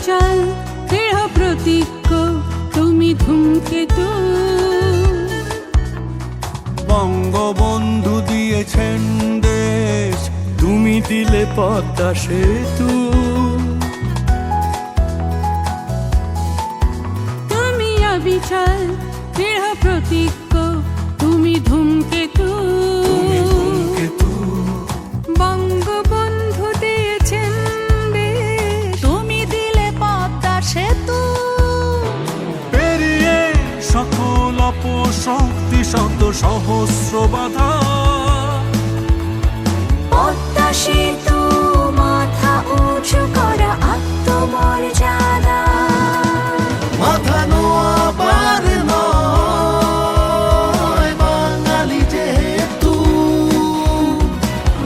অবিচল দৃঢ় প্রতিজ্ঞ তুমি ধূমকেতু। বঙ্গবন্ধু দিয়েছেন দেশ, তুমি দিলে পদ্মা সেতু। তুমি অবিচল দৃঢ় প্রতিজ্ঞ তুমি ধূমকেতু। বঙ্গবন্ধু দিয়েছেন দেশ, তুমি দিলে পদ্মা সেতু। পেরিয়ে সকল অপশক্তি শত সহস্র বাধা, পদ্মা সেতু মাথা উঁচু করা আত্মমর্যাদা। মাথা নোয়াবার নয় বাঙালি যেহেতু।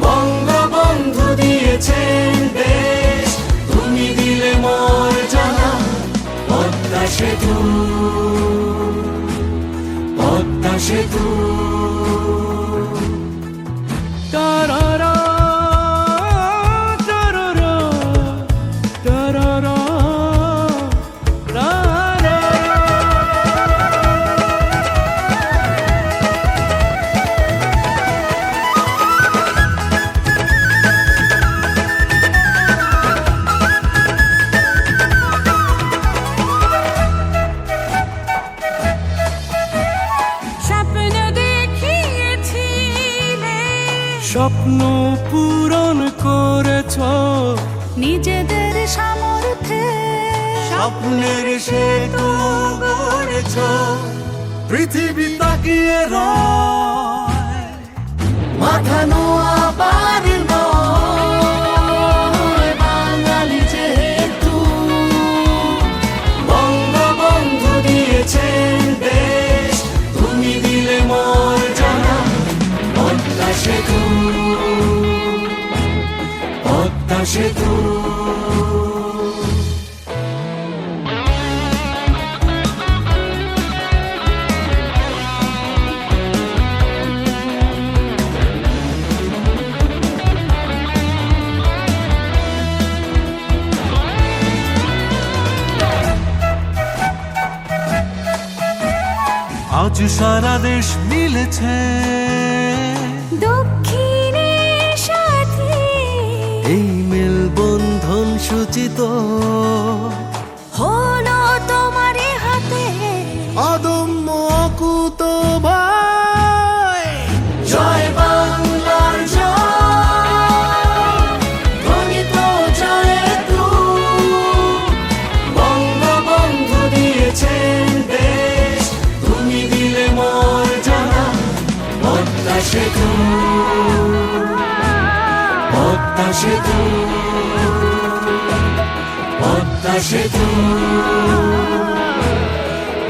বঙ্গবন্ধু দিয়েছেন দেশ, তুমি দিলে মর্যাদা। পদ্মা সেতু, পদ্মা সেতু। তারারা তারারা তারারা তারারা। স্বপ্ন দেখিয়েছিলে, স্বপ্ন পূরণ করেছ নিজেদের সামর্থ্যে। স্বপ্নের সেতু গড়েছ, পৃথিবী তাকিয়ে রয়। মাথা নোয়াবার নয় বাঙালি যেহেতু। বঙ্গবন্ধু দিয়েছেন দেশ, তুমি দিলে মর্যাদা। পদ্মা সেতু, পদ্মা সেতু। আজ সারা দেশ মিলেছে দক্ষিণের সাথে, এই মেলবন্ধন সূচিত। হলো তোমার হাতে অদম্য অকুত ভয়। জয় বাংলার জয়, ধ্বনিত জয়তু। বঙ্গবন্ধু দিয়েছেন দেশ, তুমি দিলে মর্যাদা। পদ্মা সেতু, পদ্মা সেতু, পদ্মা সেতু,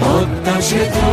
পদ্মা সেতু।